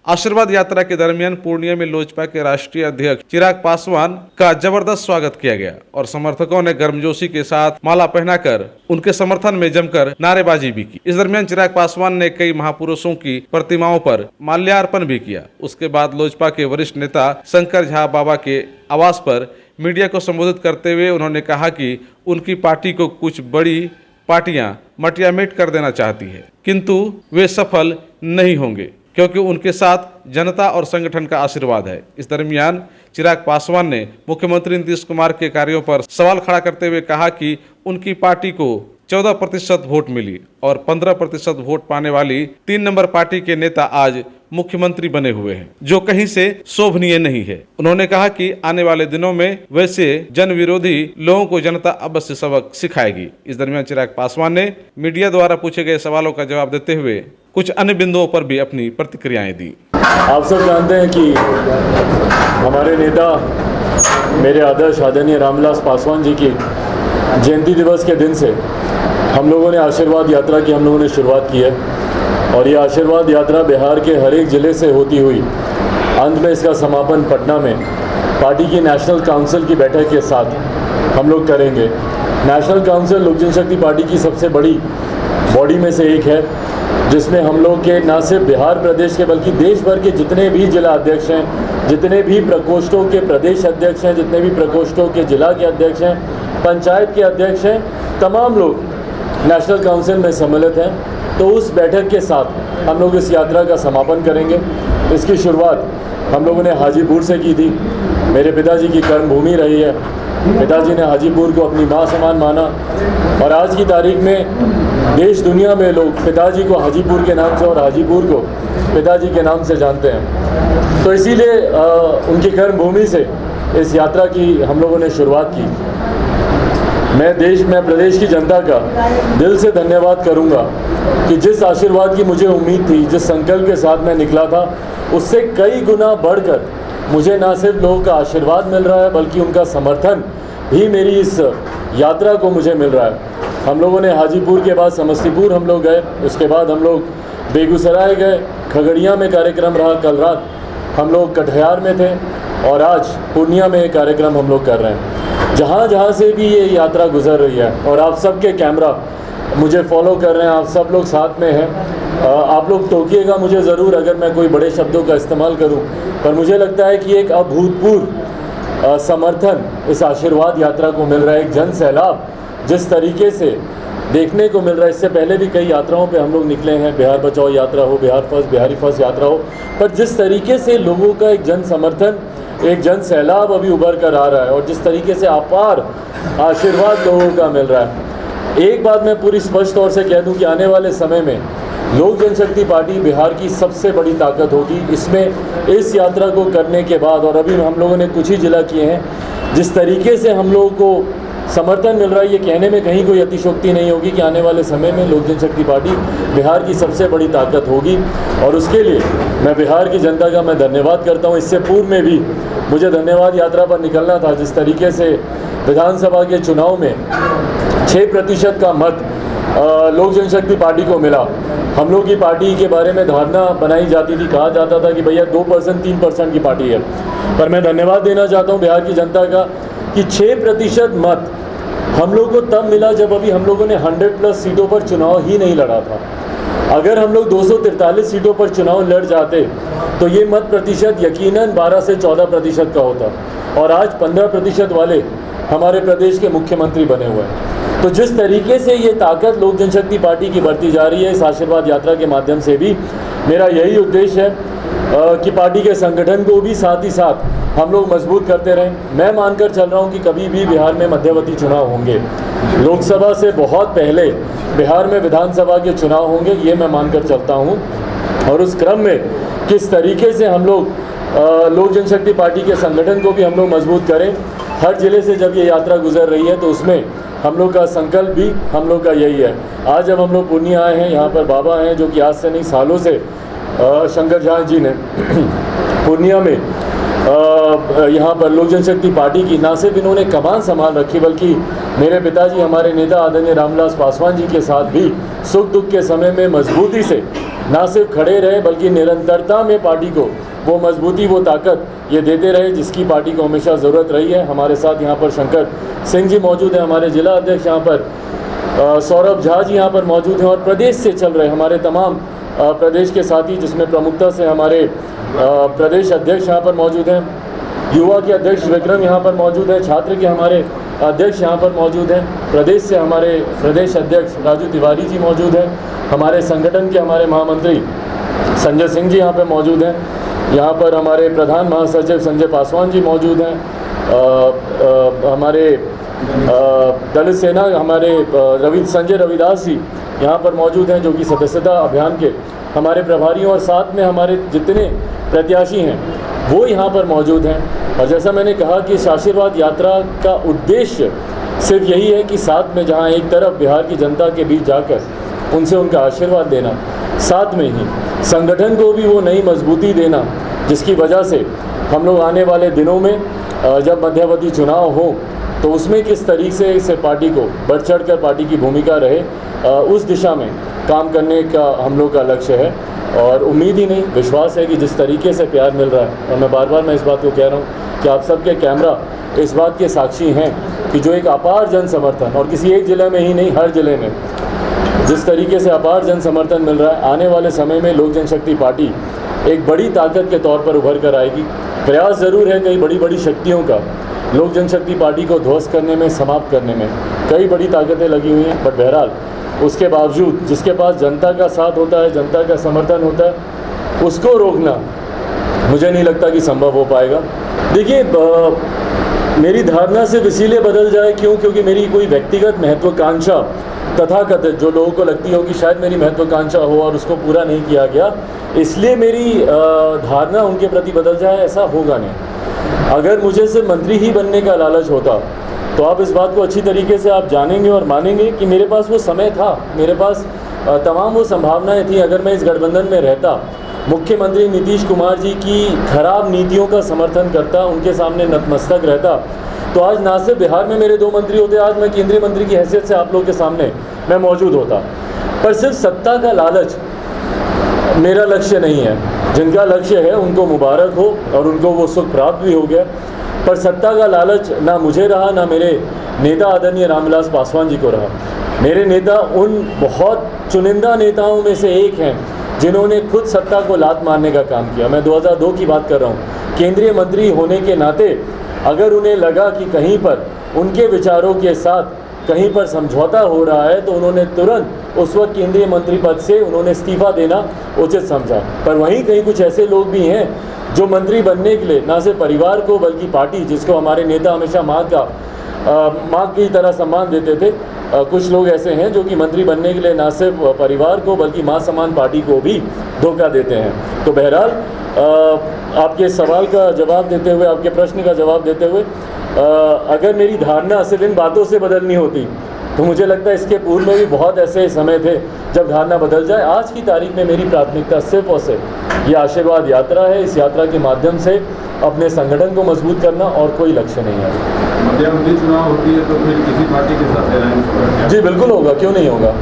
आशीर्वाद यात्रा के दरमियान पूर्णिया में लोजपा के राष्ट्रीय अध्यक्ष चिराग पासवान का जबरदस्त स्वागत किया गया और समर्थकों ने गर्मजोशी के साथ माला पहनाकर उनके समर्थन में जमकर नारेबाजी भी की। इस दरमियान चिराग पासवान ने कई महापुरुषों की प्रतिमाओं पर माल्यार्पण भी किया। उसके बाद लोजपा के वरिष्ठ नेता शंकर झा बाबा के आवास पर मीडिया को संबोधित करते हुए उन्होंने कहा कि उनकी पार्टी को कुछ बड़ी पार्टियां मटियामेट कर देना चाहती है, किंतु वे सफल नहीं होंगे क्योंकि उनके साथ जनता और संगठन का आशीर्वाद है। इस दरमियान चिराग पासवान ने मुख्यमंत्री नीतीश कुमार के कार्यों पर सवाल खड़ा करते हुए कहा कि उनकी पार्टी को 14% वोट मिली और 15% वोट पाने वाली 3 नंबर पार्टी के नेता आज मुख्यमंत्री बने हुए हैं, जो कहीं से शोभनीय नहीं है। उन्होंने कहा कि आने वाले दिनों में वैसे जन विरोधी लोगों को जनता अवश्य सबक सिखाएगी। इस दरमियान चिराग पासवान ने मीडिया द्वारा पूछे गए सवालों का जवाब देते हुए कुछ अन्य बिंदुओं पर भी अपनी प्रतिक्रियाएं दी। आप सब जानते हैं कि हमारे नेता मेरे आदर्श आदरणीय रामविलास पासवान जी की जयंती दिवस के दिन से हम लोगों ने आशीर्वाद यात्रा की शुरुआत की है और ये आशीर्वाद यात्रा बिहार के हर एक ज़िले से होती हुई अंत में इसका समापन पटना में पार्टी की नेशनल काउंसिल की बैठक के साथ हम लोग करेंगे। नेशनल काउंसिल लोक जनशक्ति पार्टी की सबसे बड़ी बॉडी में से एक है, जिसमें हम लोग के न सिर्फ बिहार प्रदेश के बल्कि देश भर के जितने भी जिला अध्यक्ष हैं, जितने भी प्रकोष्ठों के प्रदेश अध्यक्ष हैं, जितने भी प्रकोष्ठों के जिला के अध्यक्ष हैं, पंचायत के अध्यक्ष हैं, तमाम लोग नेशनल काउंसिल में सम्मिलित हैं। तो उस बैठक के साथ हम लोग इस यात्रा का समापन करेंगे। इसकी शुरुआत हम लोगों ने हाजीपुर से की थी। मेरे पिताजी की कर्मभूमि रही है। पिताजी ने हाजीपुर को अपनी माँ समान माना और आज की तारीख में देश दुनिया में लोग पिताजी को हाजीपुर के नाम से और हाजीपुर को पिताजी के नाम से जानते हैं। तो इसीलिए उनकी कर्मभूमि से इस यात्रा की हम लोगों ने शुरुआत की। मैं प्रदेश की जनता का दिल से धन्यवाद करूंगा कि जिस आशीर्वाद की मुझे उम्मीद थी, जिस संकल्प के साथ मैं निकला था, उससे कई गुना बढ़कर मुझे ना सिर्फ लोगों का आशीर्वाद मिल रहा है बल्कि उनका समर्थन भी मेरी इस यात्रा को मुझे मिल रहा है। हम लोगों ने हाजीपुर के बाद समस्तीपुर हम लोग गए, उसके बाद हम लोग बेगूसराय गए, खगड़िया में कार्यक्रम रहा, कल रात हम लोग कटिहार में थे और आज पूर्णिया में एक कार्यक्रम हम लोग कर रहे हैं। जहाँ जहाँ से भी ये यात्रा गुजर रही है और आप सबके कैमरा मुझे फॉलो कर रहे हैं, आप सब लोग साथ में हैं। आप लोग टोकिएगा मुझे ज़रूर अगर मैं कोई बड़े शब्दों का इस्तेमाल करूं, पर मुझे लगता है कि एक अभूतपूर्व समर्थन इस आशीर्वाद यात्रा को मिल रहा है। एक जन सैलाब जिस तरीके से देखने को मिल रहा है, इससे पहले भी कई यात्राओं पे हम लोग निकले हैं, बिहार बचाओ यात्रा हो, बिहारी फर्स्ट यात्रा हो, पर जिस तरीके से लोगों का एक जन समर्थन, एक जन सैलाब अभी उभर कर आ रहा है और जिस तरीके से अपार आशीर्वाद लोगों का मिल रहा है, एक बात मैं पूरी स्पष्ट तौर से कह दूं कि आने वाले समय में लोक जनशक्ति पार्टी बिहार की सबसे बड़ी ताकत होगी। इसमें इस यात्रा को करने के बाद, और अभी हम लोगों ने कुछ ही जिला किए हैं, जिस तरीके से हम लोगों को समर्थन मिल रहा है, ये कहने में कहीं कोई अतिशोक्ति नहीं होगी कि आने वाले समय में लोक जनशक्ति पार्टी बिहार की सबसे बड़ी ताकत होगी और उसके लिए मैं बिहार की जनता का मैं धन्यवाद करता हूँ। इससे पूर्व में भी मुझे धन्यवाद यात्रा पर निकलना था। जिस तरीके से विधानसभा के चुनाव में 6% का मत लोक जनशक्ति पार्टी को मिला, हम लोग की पार्टी के बारे में धारणा बनाई जाती थी, कहा जाता था कि भैया 2% 3% की पार्टी है, पर मैं धन्यवाद देना चाहता हूँ बिहार की जनता का कि 6% मत हम लोग को तब मिला जब अभी हम लोगों ने 100+ सीटों पर चुनाव ही नहीं लड़ा था। अगर हम लोग 243 सीटों पर चुनाव लड़ जाते तो ये मत प्रतिशत यकीनन 12 से 14% का होता और आज 15% वाले हमारे प्रदेश के मुख्यमंत्री बने हुए हैं। तो जिस तरीके से ये ताकत लोक जनशक्ति पार्टी की बढ़ती जा रही है, इस आशीर्वाद यात्रा के माध्यम से भी मेरा यही उद्देश्य है कि पार्टी के संगठन को भी साथ ही साथ हम लोग मजबूत करते रहें। मैं मानकर चल रहा हूं कि कभी भी बिहार में मध्यवर्ती चुनाव होंगे, लोकसभा से बहुत पहले बिहार में विधानसभा के चुनाव होंगे, ये मैं मानकर चलता हूं। और उस क्रम में किस तरीके से हम लोग लोक जनशक्ति पार्टी के संगठन को भी हम लोग मजबूत करें। हर जिले से जब ये यात्रा गुजर रही है तो उसमें हम लोग का संकल्प भी हम लोग का यही है। आज जब हम लोग पूर्णिया आए हैं, यहाँ पर बाबा हैं जो कि आज से नहीं सालों से शंकर झा जी ने पूर्णिया में यहाँ पर लोक जनशक्ति पार्टी की ना सिर्फ इन्होंने कमान संभाल रखी बल्कि मेरे पिताजी हमारे नेता आदरणीय रामविलास पासवान जी के साथ भी सुख दुख के समय में मजबूती से ना सिर्फ खड़े रहे बल्कि निरंतरता में पार्टी को वो मजबूती, वो ताकत ये देते रहे जिसकी पार्टी को हमेशा ज़रूरत रही है। हमारे साथ यहाँ पर शंकर सिंह जी मौजूद हैं, हमारे जिला अध्यक्ष यहाँ पर सौरभ झा जी यहाँ पर मौजूद हैं, और प्रदेश से चल रहे हमारे तमाम प्रदेश के साथी, जिसमें प्रमुखता से हमारे प्रदेश अध्यक्ष यहाँ पर मौजूद हैं, युवा के अध्यक्ष विक्रम यहाँ पर मौजूद है, छात्र के हमारे अध्यक्ष यहाँ पर मौजूद हैं, प्रदेश से हमारे प्रदेश अध्यक्ष राजू तिवारी जी मौजूद हैं, हमारे संगठन के हमारे महामंत्री संजय सिंह जी यहाँ पर मौजूद हैं, यहाँ पर हमारे प्रधान महासचिव संजय पासवान जी मौजूद हैं, हमारे दलित सेना हमारे संजय रविदास जी यहाँ पर मौजूद हैं, जो कि सदस्यता अभियान के हमारे प्रभारी, और साथ में हमारे जितने प्रत्याशी हैं वो यहाँ पर मौजूद हैं। और जैसा मैंने कहा कि इस आशीर्वाद यात्रा का उद्देश्य सिर्फ यही है कि साथ में जहाँ एक तरफ बिहार की जनता के बीच जाकर उनसे उनका आशीर्वाद देना, साथ में ही संगठन को भी वो नई मजबूती देना जिसकी वजह से हम लोग आने वाले दिनों में जब मध्यावधि चुनाव हो तो उसमें किस तरीके से पार्टी को बढ़ चढ़ कर पार्टी की भूमिका रहे, उस दिशा में काम करने का हम लोग का लक्ष्य है। और उम्मीद ही नहीं, विश्वास है कि जिस तरीके से प्यार मिल रहा है, और मैं बार बार इस बात को कह रहा हूँ कि आप सबके कैमरा इस बात के साक्षी हैं कि जो एक अपार जन समर्थन, और किसी एक ज़िले में ही नहीं हर ज़िले में जिस तरीके से अपार जन समर्थन मिल रहा है, आने वाले समय में लोक जनशक्ति पार्टी एक बड़ी ताकत के तौर पर उभर कर आएगी। प्रयास ज़रूर है कई बड़ी बड़ी शक्तियों का लोक जनशक्ति पार्टी को ध्वस्त करने में, समाप्त करने में कई बड़ी ताकतें लगी हुई हैं, बट बहरहाल उसके बावजूद जिसके पास जनता का साथ होता है, जनता का समर्थन होता है, उसको रोकना मुझे नहीं लगता कि संभव हो पाएगा। देखिए, मेरी धारणा सिर्फ इसीलिए बदल जाए क्योंकि मेरी कोई व्यक्तिगत महत्वाकांक्षा तथाकथित जो लोगों को लगती हो कि शायद मेरी महत्वाकांक्षा हो और उसको पूरा नहीं किया गया, इसलिए मेरी धारणा उनके प्रति बदल जाए, ऐसा होगा नहीं। अगर मुझे सिर्फ मंत्री ही बनने का लालच होता तो आप इस बात को अच्छी तरीके से आप जानेंगे और मानेंगे कि मेरे पास वो समय था, मेरे पास तमाम वो संभावनाएं थी। अगर मैं इस गठबंधन में रहता, मुख्यमंत्री नीतीश कुमार जी की खराब नीतियों का समर्थन करता, उनके सामने नतमस्तक रहता, तो आज ना सिर्फ बिहार में मेरे 2 मंत्री होते, आज मैं केंद्रीय मंत्री की हैसियत से आप लोग के सामने मैं मौजूद होता। पर सिर्फ सत्ता का लालच मेरा लक्ष्य नहीं है। जिनका लक्ष्य है उनको मुबारक हो और उनको वो सुख प्राप्त भी हो गया, पर सत्ता का लालच ना मुझे रहा, ना मेरे नेता आदरणीय रामविलास पासवान जी को रहा। मेरे नेता उन बहुत चुनिंदा नेताओं में से एक हैं जिन्होंने खुद सत्ता को लात मारने का काम किया। मैं 2002 की बात कर रहा हूँ। केंद्रीय मंत्री होने के नाते अगर उन्हें लगा कि कहीं पर उनके विचारों के साथ कहीं पर समझौता हो रहा है तो उन्होंने तुरंत उस वक्त केंद्रीय मंत्री पद से उन्होंने इस्तीफा देना उचित समझा। पर वहीं कहीं कुछ ऐसे लोग भी हैं जो मंत्री बनने के लिए ना सिर्फ परिवार को बल्कि पार्टी, जिसको हमारे नेता हमेशा माँ की तरह सम्मान देते थे, कुछ लोग ऐसे हैं जो कि मंत्री बनने के लिए ना सिर्फ परिवार को बल्कि माँ समान पार्टी को भी धोखा देते हैं। तो बहरहाल आपके सवाल का जवाब देते हुए, आपके प्रश्न का जवाब देते हुए, अगर मेरी धारणा सिर्फ इन बातों से बदलनी होती तो मुझे लगता है इसके पूर्व में भी बहुत ऐसे समय थे जब धारणा बदल जाए। आज की तारीख में मेरी प्राथमिकता सिर्फ और सिर्फ ये आशीर्वाद यात्रा है। इस यात्रा के माध्यम से अपने संगठन को मजबूत करना और कोई लक्ष्य नहीं है। मध्यावधि चुनाव होती है तो फिर किसी पार्टी के साथ अलायंस होगा? जी बिल्कुल होगा, क्यों नहीं होगा।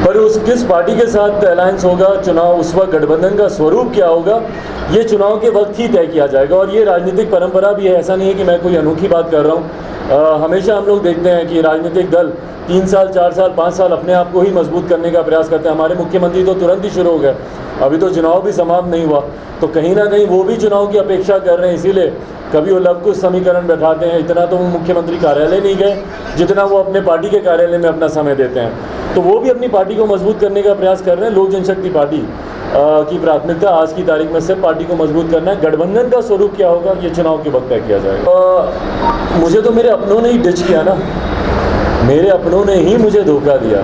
पर उस किस पार्टी के साथ अलायंस होगा, चुनाव उस वक्त गठबंधन का स्वरूप क्या होगा, ये चुनाव के वक्त ही तय किया जाएगा। और ये राजनीतिक परंपरा भी है, ऐसा नहीं है कि मैं कोई अनोखी बात कर रहा हूँ। हमेशा हम लोग देखते हैं कि राजनीतिक दल 3 साल 4 साल 5 साल अपने आप को ही मजबूत करने का प्रयास करते हैं। हमारे मुख्यमंत्री तो तुरंत ही शुरू हो गए, अभी तो चुनाव भी समाप्त नहीं हुआ, तो कहीं ना कहीं वो भी चुनाव की अपेक्षा कर रहे हैं। इसीलिए कभी वो लव कुश समीकरण बैठाते हैं, इतना तो वो मुख्यमंत्री कार्यालय नहीं गए जितना वो अपने पार्टी के कार्यालय में अपना समय देते हैं। तो वो भी अपनी पार्टी को मजबूत करने का प्रयास कर रहे हैं। लोक जनशक्ति पार्टी की प्राथमिकता आज की तारीख में सिर्फ पार्टी को मजबूत करना है। गठबंधन का स्वरूप क्या होगा ये चुनाव के वक्त तय किया जाएगा। मुझे तो मेरे अपनों ने ही डिच किया ना, मेरे अपनों ने ही मुझे धोखा दिया।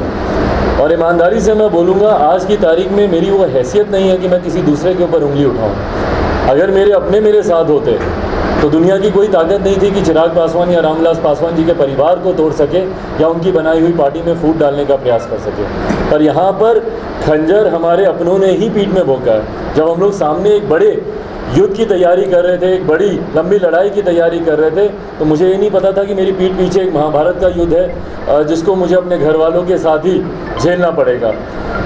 और ईमानदारी से मैं बोलूँगा, आज की तारीख में मेरी वो हैसियत नहीं है कि मैं किसी दूसरे के ऊपर उंगली उठाऊँ। अगर मेरे अपने मेरे साथ होते तो दुनिया की कोई ताकत नहीं थी कि चिराग पासवान या रामविलास पासवान जी के परिवार को तोड़ सके या उनकी बनाई हुई पार्टी में फूट डालने का प्रयास कर सके। पर यहाँ पर खंजर हमारे अपनों ने ही पीठ में भोंका है। जब हम लोग सामने एक बड़े युद्ध की तैयारी कर रहे थे, एक बड़ी लंबी लड़ाई की तैयारी कर रहे थे, तो मुझे ये नहीं पता था कि मेरी पीठ पीछे एक महाभारत का युद्ध है जिसको मुझे अपने घर वालों के साथ ही झेलना पड़ेगा।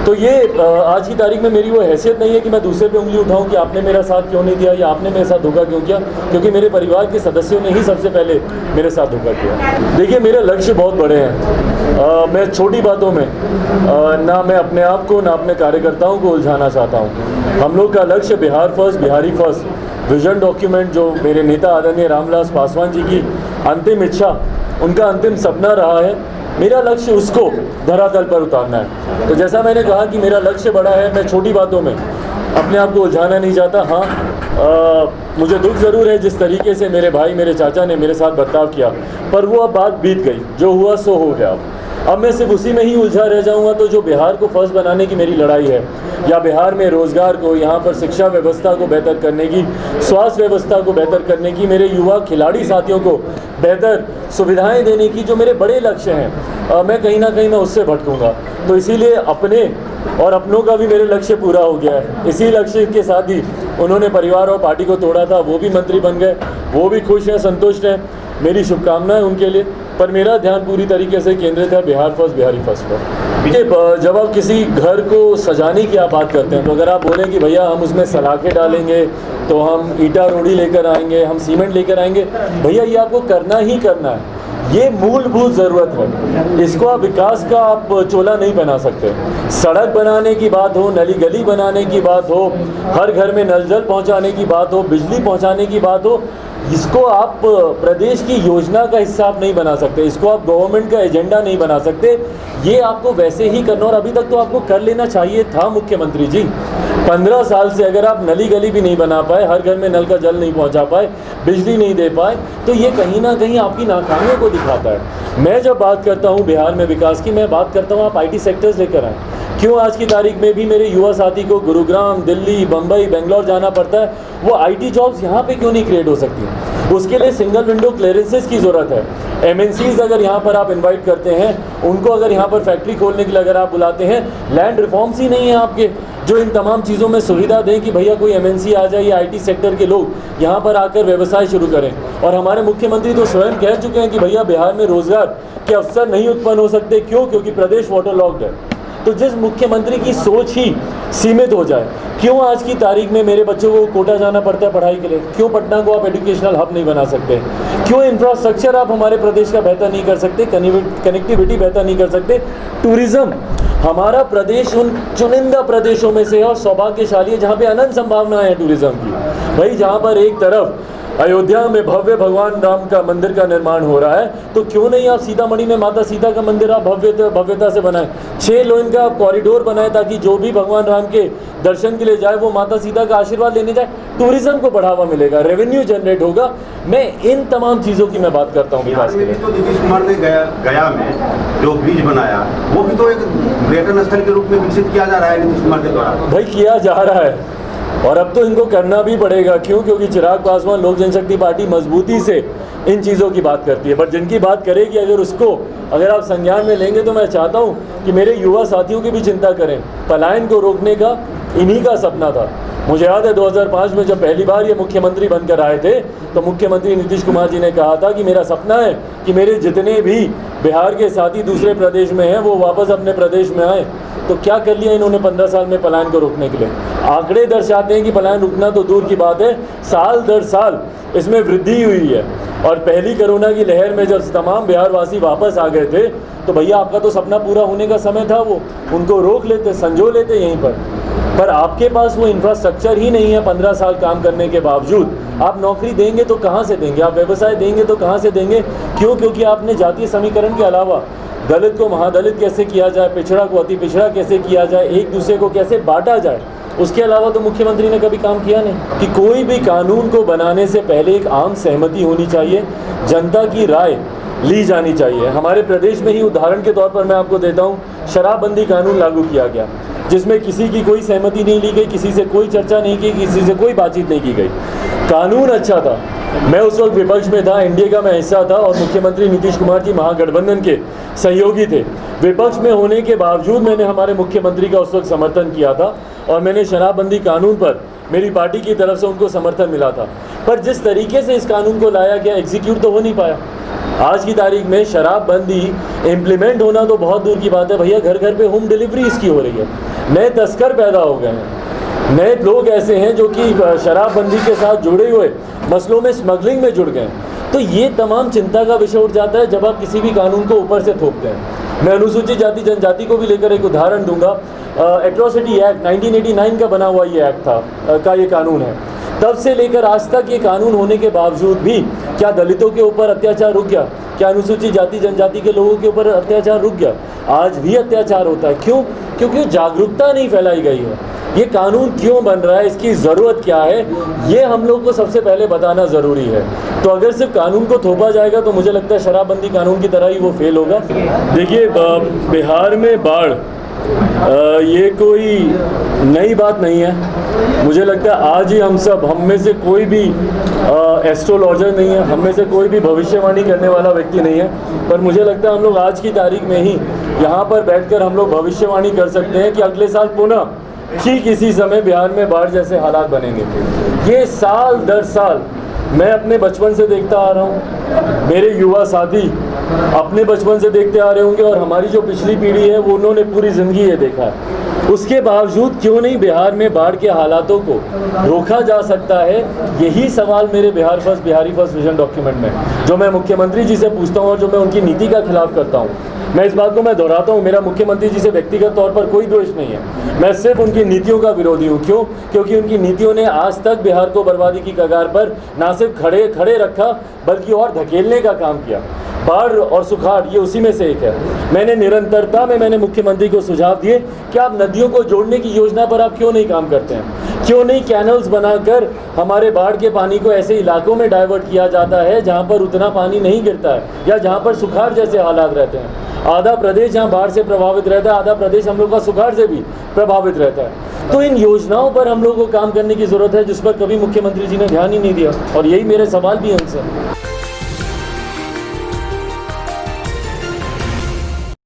तो ये आज की तारीख में मेरी वो हैसियत नहीं है कि मैं दूसरे पे उंगली उठाऊं कि आपने मेरा साथ क्यों नहीं दिया या आपने मेरे साथ धोखा क्यों किया, क्योंकि मेरे परिवार के सदस्यों ने ही सबसे पहले मेरे साथ धोखा किया। देखिए, मेरे लक्ष्य बहुत बड़े हैं। मैं छोटी बातों में ना मैं अपने आप को ना अपने कार्यकर्ताओं को उलझाना चाहता हूँ। हम लोग का लक्ष्य Bihar first, Bihari first vision document जो मेरे नेता आदरणीय रामविलास पासवान जी की अंतिम इच्छा, उनका अंतिम सपना रहा है, मेरा लक्ष्य उसको धरातल पर उतारना है। तो जैसा मैंने कहा कि मेरा लक्ष्य बड़ा है, मैं छोटी बातों में अपने आप को उलझाना नहीं चाहता। हाँ, मुझे दुख ज़रूर है जिस तरीके से मेरे भाई, मेरे चाचा ने मेरे साथ बर्ताव किया, पर वो अब बात बीत गई, जो हुआ सो हो गया। अब मैं सिर्फ उसी में ही उलझा रह जाऊंगा। तो जो बिहार को फर्स्ट बनाने की मेरी लड़ाई है, या बिहार में रोज़गार को, यहाँ पर शिक्षा व्यवस्था को बेहतर करने की, स्वास्थ्य व्यवस्था को बेहतर करने की, मेरे युवा खिलाड़ी साथियों को बेहतर सुविधाएं देने की जो मेरे बड़े लक्ष्य हैं, मैं कहीं ना कहीं मैं उससे भटकूंगा। तो इसीलिए अपने और अपनों का भी मेरे लक्ष्य पूरा हो गया है। इसी लक्ष्य के साथ ही उन्होंने परिवार और पार्टी को तोड़ा था, वो भी मंत्री बन गए, वो भी खुश हैं, संतुष्ट हैं। मेरी शुभकामनाएं उनके लिए, पर मेरा ध्यान पूरी तरीके से केंद्रित है बिहार फर्स्ट, बिहारी फर्स्ट पर। देखिए, जब आप किसी घर को सजाने की आप बात करते हैं, तो अगर आप बोलें कि भैया हम उसमें सलाखें डालेंगे, तो हम ईटा रोड़ी लेकर आएंगे, हम सीमेंट लेकर आएंगे, भैया ये आपको करना ही करना है। ये मूलभूत ज़रूरत है, इसको आप विकास का आप चोला नहीं बना सकते। सड़क बनाने की बात हो, नली गली बनाने की बात हो, हर घर में नल जल पहुंचाने की बात हो, बिजली पहुंचाने की बात हो, इसको आप प्रदेश की योजना का हिस्सा आप नहीं बना सकते, इसको आप गवर्नमेंट का एजेंडा नहीं बना सकते। ये आपको वैसे ही करना, और अभी तक तो आपको कर लेना चाहिए था मुख्यमंत्री जी। 15 साल से अगर आप नली गली भी नहीं बना पाए, हर घर में नल का जल नहीं पहुंचा पाए, बिजली नहीं दे पाए, तो ये कहीं ना कहीं आपकी नाकामियों को दिखाता है। मैं जब बात करता हूँ बिहार में विकास की, मैं बात करता हूँ आप IT सेक्टर्स लेकर आएँ। क्यों आज की तारीख में भी मेरे युवा साथी को गुरुग्राम, दिल्ली, बम्बई, बेंगलोर जाना पड़ता है? वो IT जॉब्स यहाँ पे क्यों नहीं क्रिएट हो सकती? उसके लिए सिंगल विंडो क्लियरेंसेस की ज़रूरत है। MNCs अगर यहाँ पर आप इनवाइट करते हैं, उनको अगर यहाँ पर फैक्ट्री खोलने के लिए अगर आप बुलाते हैं, लैंड रिफॉर्म्स ही नहीं है आपके जो इन तमाम चीज़ों में सुविधा दें कि भैया कोई MNC आ जाए या IT सेक्टर के लोग यहाँ पर आकर व्यवसाय शुरू करें। और हमारे मुख्यमंत्री तो स्वयं कह चुके हैं कि भैया बिहार में रोज़गार के अवसर नहीं उत्पन्न हो सकते। क्यों? क्योंकि प्रदेश वाटर लॉक्ड है। तो जिस मुख्यमंत्री की सोच ही सीमित हो जाए, क्यों आज की तारीख में मेरे बच्चों को कोटा जाना पड़ता है पढ़ाई के लिए? क्यों पटना को आप एजुकेशनल हब नहीं बना सकते? क्यों इंफ्रास्ट्रक्चर आप हमारे प्रदेश का बेहतर नहीं कर सकते? कनेक्टिविटी बेहतर नहीं कर सकते? टूरिज़्म, हमारा प्रदेश उन चुनिंदा प्रदेशों में से है और सौभाग्यशाली है जहाँ पे अनंत संभावनाएं हैं टूरिज़्म की। भाई, जहाँ पर एक तरफ अयोध्या में भव्य भगवान राम का मंदिर का निर्माण हो रहा है, तो क्यों नहीं आप सीतामढ़ी में माता सीता का मंदिर आप भव्यता से बनाएं। 6 लेन का आप कॉरिडोर बनाएं ताकि जो भी भगवान राम के दर्शन के लिए जाए वो माता सीता का आशीर्वाद लेने जाए। टूरिज्म को बढ़ावा मिलेगा, रेवेन्यू जनरेट होगा। मैं इन तमाम चीज़ों की मैं बात करता हूँ विकास के लिए। तो नीतीश कुमार ने गया में जो ब्रिज बनाया, वो भी तो एक पर्यटन स्थल के रूप में विकसित किया जा रहा है नीतीश कुमार के द्वारा। भाई, किया जा रहा है और अब तो इनको करना भी पड़ेगा। क्यों? क्योंकि चिराग पासवान लोक जनशक्ति पार्टी मजबूती से इन चीज़ों की बात करती है, बट जिनकी बात करेगी अगर आप संज्ञान में लेंगे, तो मैं चाहता हूँ कि मेरे युवा साथियों की भी चिंता करें। पलायन को रोकने का इन्हीं का सपना था। मुझे याद है 2005 में जब पहली बार ये मुख्यमंत्री बनकर आए थे, तो मुख्यमंत्री नीतीश कुमार जी ने कहा था कि मेरा सपना है कि मेरे जितने भी बिहार के साथी दूसरे प्रदेश में हैं वो वापस अपने प्रदेश में आए। तो क्या कर लिया इन्होंने 15 साल में पलायन को रोकने के लिए? आंकड़े दर्शाते हैं कि पलायन रुकना तो दूर की बात है, साल दर साल इसमें वृद्धि हुई है। और पहली कोरोना की लहर में जब तमाम बिहारवासी वापस आ गए थे, तो भैया आपका तो सपना पूरा होने का समय था, वो उनको रोक लेते, संजो लेते यहीं पर आपके पास वो इंफ्रास्ट्रक्चर ही नहीं है। 15 साल काम करने के बावजूद आप नौकरी देंगे तो कहाँ से देंगे? आप व्यवसाय देंगे तो कहाँ से देंगे? क्यों? क्योंकि आपने जातीय समीकरण के अलावा दलित को महादलित कैसे किया जाए, पिछड़ा को अति पिछड़ा कैसे किया जाए, एक दूसरे को कैसे बांटा जाए, उसके अलावा तो मुख्यमंत्री ने कभी काम किया नहीं। कि कोई भी कानून को बनाने से पहले एक आम सहमति होनी चाहिए, जनता की राय ली जानी चाहिए। हमारे प्रदेश में ही उदाहरण के तौर पर मैं आपको देता हूँ, शराबबंदी कानून लागू किया गया जिसमें किसी की कोई सहमति नहीं ली गई, किसी से कोई चर्चा नहीं की, किसी से कोई बातचीत नहीं की गई। कानून अच्छा था, मैं उस वक्त विपक्ष में था, एनडीए का मैं हिस्सा था और मुख्यमंत्री नीतीश कुमार जी महागठबंधन के सहयोगी थे। विपक्ष में होने के बावजूद मैंने हमारे मुख्यमंत्री का उस वक्त समर्थन किया था और मैंने शराबबंदी कानून पर मेरी पार्टी की तरफ से उनको समर्थन मिला था, पर जिस तरीके से इस कानून को लाया गया एग्जीक्यूट तो हो नहीं पाया। आज की तारीख में शराबबंदी इम्प्लीमेंट होना तो बहुत दूर की बात है भैया, घर घर पे होम डिलीवरी इसकी हो रही है। नए तस्कर पैदा हो गए हैं, नए लोग ऐसे हैं जो कि शराबबंदी के साथ जुड़े हुए मसलों में स्मगलिंग में जुड़ गए हैं। तो ये तमाम चिंता का विषय उठ जाता है जब आप किसी भी कानून को ऊपर से थोपते हैं। मैं अनुसूचित जाति जनजाति को भी लेकर एक उदाहरण दूंगा। एट्रोसिटी एक्ट 1989 का बना हुआ ये एक्ट था का ये कानून है। तब से लेकर आज तक ये कानून होने के बावजूद भी क्या दलितों के ऊपर अत्याचार रुक गया? क्या अनुसूचित जाति जनजाति के लोगों के ऊपर अत्याचार रुक गया? आज भी अत्याचार होता है। क्यों? क्योंकि जागरूकता नहीं फैलाई गई है। ये कानून क्यों बन रहा है, इसकी ज़रूरत क्या है, ये हम लोग को सबसे पहले बताना ज़रूरी है। तो अगर सिर्फ कानून को थोपा जाएगा तो मुझे लगता है शराबबंदी कानून की तरह ही वो फेल होगा। देखिए, बिहार में बाढ़ ये कोई नई बात नहीं है। मुझे लगता है आज ही हम में से कोई भी एस्ट्रोलॉजर नहीं है, हम में से कोई भी भविष्यवाणी करने वाला व्यक्ति नहीं है, पर मुझे लगता है हम लोग आज की तारीख में ही यहाँ पर बैठकर हम लोग भविष्यवाणी कर सकते हैं कि अगले साल पुनः ठीक इसी समय बिहार में बाढ़ जैसे हालात बनेंगे। ये साल दर साल मैं अपने बचपन से देखता आ रहा हूँ, मेरे युवा साथी अपने बचपन से देखते आ रहे होंगे, और हमारी जो पिछली पीढ़ी है वो उन्होंने पूरी ज़िंदगी ये देखा है। उसके बावजूद क्यों नहीं बिहार में बाढ़ के हालातों को रोका जा सकता है? यही सवाल मेरे बिहारी फर्स्ट विजन डॉक्यूमेंट में जो मैं मुख्यमंत्री जी से पूछता हूँ और जो मैं उनकी नीति का खिलाफ करता हूँ। मैं इस बात को मैं दोहराता हूँ, मेरा मुख्यमंत्री जी से व्यक्तिगत तौर पर कोई द्वेष नहीं है, मैं सिर्फ उनकी नीतियों का विरोधी हूँ। क्यों? क्योंकि उनकी नीतियों ने आज तक बिहार को बर्बादी की कगार पर ना सिर्फ खड़े रखा बल्कि और धकेलने का काम किया। बाढ़ और सुखाड़ ये उसी में से एक है। मैंने मुख्यमंत्री को सुझाव दिए कि आप नदियों को जोड़ने की योजना पर आप क्यों नहीं काम करते हैं? क्यों नहीं कैनल्स बनाकर हमारे बाढ़ के पानी को ऐसे इलाकों में डाइवर्ट किया जाता है जहां पर उतना पानी नहीं गिरता है या जहां पर सुखाड़ जैसे हालात रहते हैं। आधा प्रदेश जहां बाढ़ से प्रभावित रहता है, आधा प्रदेश हम लोग का सुखाड़ से भी प्रभावित रहता है। तो इन योजनाओं पर हम लोग को काम करने की ज़रूरत है जिस पर कभी मुख्यमंत्री जी ने ध्यान ही नहीं दिया, और यही मेरे सवाल भी हैं उनसे।